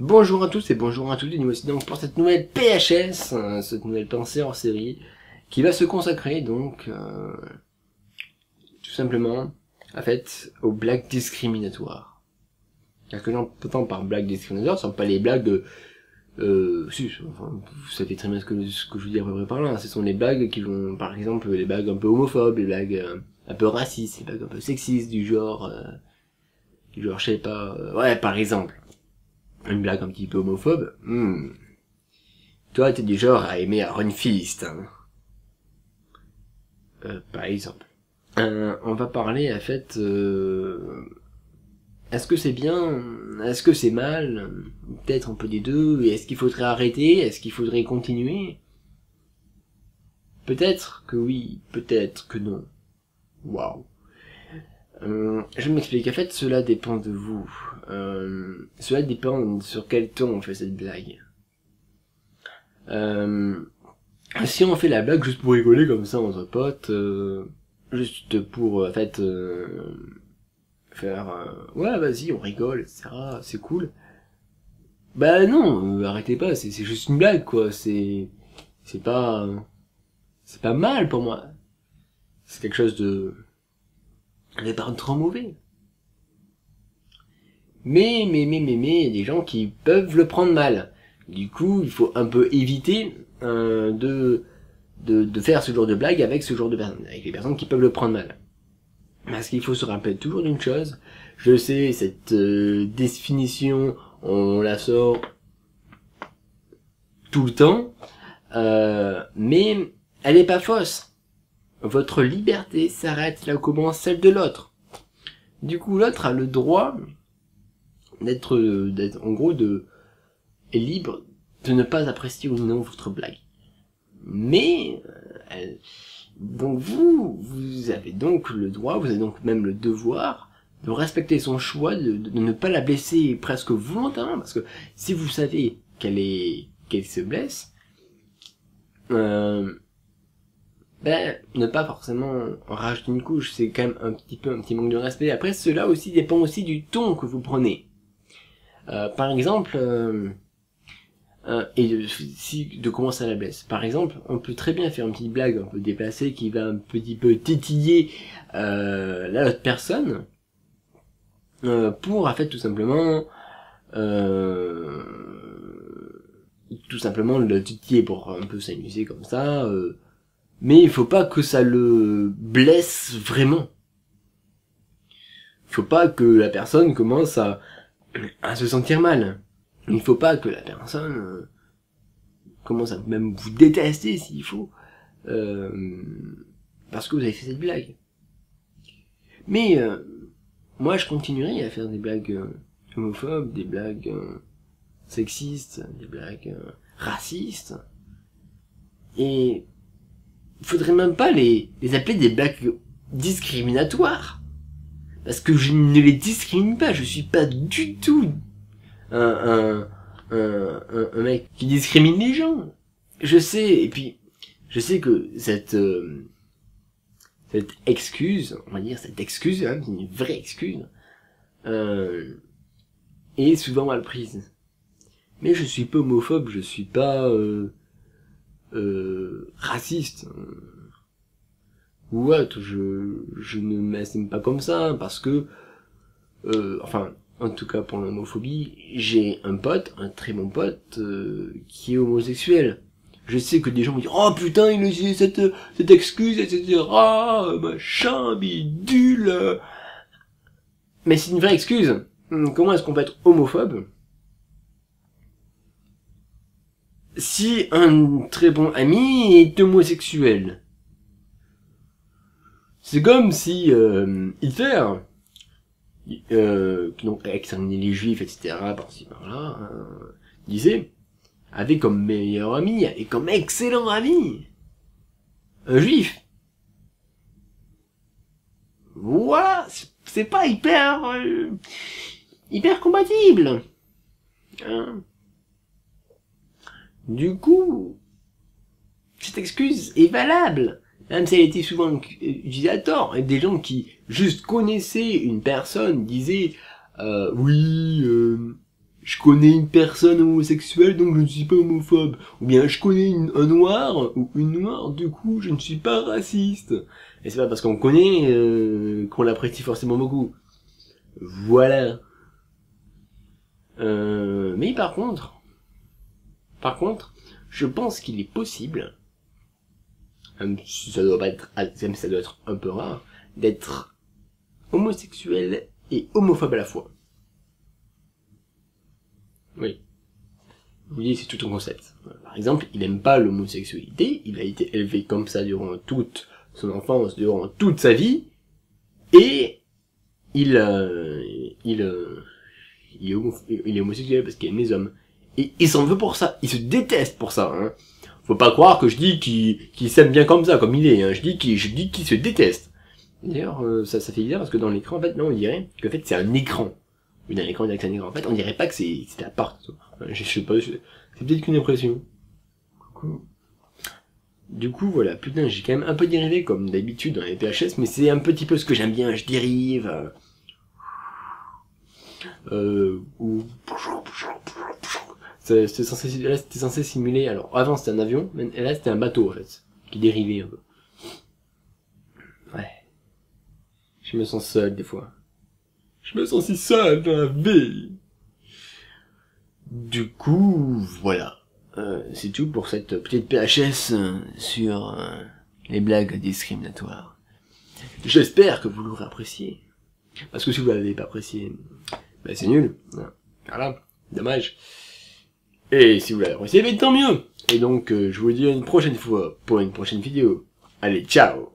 Bonjour à tous et bonjour à toutes, et nous voici donc pour cette nouvelle PHS, cette nouvelle pensée hors série, qui va se consacrer donc, tout simplement, en fait, aux blagues discriminatoires. Qu'est-ce que j'entends par blagues discriminatoires? Ce sont pas les blagues de, si, enfin, vous savez très bien ce que je veux dire à peu près par là, ce sont les blagues qui vont, par exemple, les blagues un peu homophobes, les blagues un peu racistes, les blagues un peu sexistes, du genre, je sais pas, ouais, par exemple. Une blague un petit peu homophobe. Toi, t'es du genre à aimer Iron Fist, hein. Par exemple. On va parler, en fait, est-ce que c'est bien? Est-ce que c'est mal? Peut-être un peu des deux. Et est-ce qu'il faudrait arrêter? Est-ce qu'il faudrait continuer? Peut-être que oui, peut-être que non. Waouh. Je m'explique. En fait, cela dépend de vous. Cela dépend sur quel ton on fait cette blague. Si on fait la blague juste pour rigoler comme ça entre potes, juste pour en fait faire ouais vas-y on rigole etc, c'est cool. Bah non, arrêtez pas, c'est juste une blague quoi, c'est pas c'est pas mal pour moi, c'est quelque chose de pas trop mauvais. Mais il y a des gens qui peuvent le prendre mal. Du coup il faut un peu éviter de faire ce genre de blague avec ce genre de personnes, avec les personnes qui peuvent le prendre mal. Parce qu'il faut se rappeler toujours d'une chose, je sais, cette définition, on la sort tout le temps, mais elle est pas fausse. Votre liberté s'arrête là où commence celle de l'autre. Du coup, l'autre a le droit d'être en gros, est libre de ne pas apprécier ou non votre blague. Mais, donc vous avez donc le droit, vous avez donc même le devoir de respecter son choix, de ne pas la blesser presque volontairement, parce que si vous savez qu'elle se blesse, ne pas forcément en rajouter une couche, c'est quand même un petit manque de respect. Après, cela aussi dépend aussi du ton que vous prenez. Par exemple, et de comment ça la blesse. Par exemple, on peut très bien faire une petite blague un peu déplacée qui va un petit peu tétiller l'autre personne pour en fait tout simplement le titiller pour un peu s'amuser comme ça, mais il faut pas que ça le blesse vraiment. Il faut pas que la personne commence à se sentir mal. Il faut pas que la personne commence à même vous détester s'il faut, parce que vous avez fait cette blague. Mais moi je continuerai à faire des blagues homophobes, des blagues sexistes, des blagues racistes, et il faudrait même pas les appeler des blagues discriminatoires, parce que je ne les discrimine pas, je suis pas du tout un, un mec qui discrimine les gens. Je sais, et puis, je sais que cette excuse, on va dire cette excuse, hein, une vraie excuse, est souvent mal prise. Mais je suis pas homophobe, je suis pas raciste. Ou autre, je ne m'estime pas comme ça, parce que, enfin, en tout cas pour l'homophobie, j'ai un pote, un très bon pote, qui est homosexuel. Je sais que des gens vont dire, oh putain, il a utilisé cette excuse, etc., machin, bidule. Mais c'est une vraie excuse. Comment est-ce qu'on peut être homophobe si un très bon ami est homosexuel? C'est comme si Hitler, qui donc a exterminé les juifs, etc., par-ci par-là, disait, avait comme meilleur ami, avait comme excellent ami, un juif. Voilà, c'est pas hyper compatible. Hein. Du coup, cette excuse est valable, même si elle était souvent utilisée à tort, et des gens qui juste connaissaient une personne disaient oui, je connais une personne homosexuelle donc je ne suis pas homophobe. Ou bien je connais un noir ou une noire, du coup je ne suis pas raciste. Et c'est pas parce qu'on connaît qu'on l'apprécie forcément beaucoup. Voilà. Mais par contre, je pense qu'il est possible, même si ça doit pas être, même si ça doit être un peu rare, d'être homosexuel et homophobe à la fois. Oui. Je vous dis, c'est tout un concept. Par exemple, il aime pas l'homosexualité, il a été élevé comme ça durant toute son enfance, durant toute sa vie, et il est homosexuel parce qu'il aime les hommes. Et il s'en veut pour ça, il se déteste pour ça, hein. Faut pas croire que je dis qu'il s'aime bien comme ça, comme il est, hein. Je dis qu'il se déteste. D'ailleurs, ça fait bizarre parce que dans l'écran, en fait, non, on dirait qu'en fait, c'est un écran. Oui, dans l'écran, on dirait que c'est un écran. En fait, on dirait pas que c'est à part. Je sais pas, c'est peut-être qu'une impression. Du coup, voilà, putain, j'ai quand même un peu dérivé comme d'habitude dans les PHS, mais c'est un petit peu ce que j'aime bien, je dérive. C'était censé simuler, alors avant c'était un avion, mais là c'était un bateau en fait, qui dérivait un peu. Ouais. Je me sens seul des fois. Je me sens si seul dans la vie. Du coup, voilà. C'est tout pour cette petite PHS sur les blagues discriminatoires. J'espère que vous l'aurez apprécié. Parce que si vous l'avez pas apprécié, ben c'est nul. Voilà, dommage. Et si vous l'avez apprécié, ben tant mieux. Et donc, je vous dis à une prochaine fois pour une prochaine vidéo. Allez, ciao!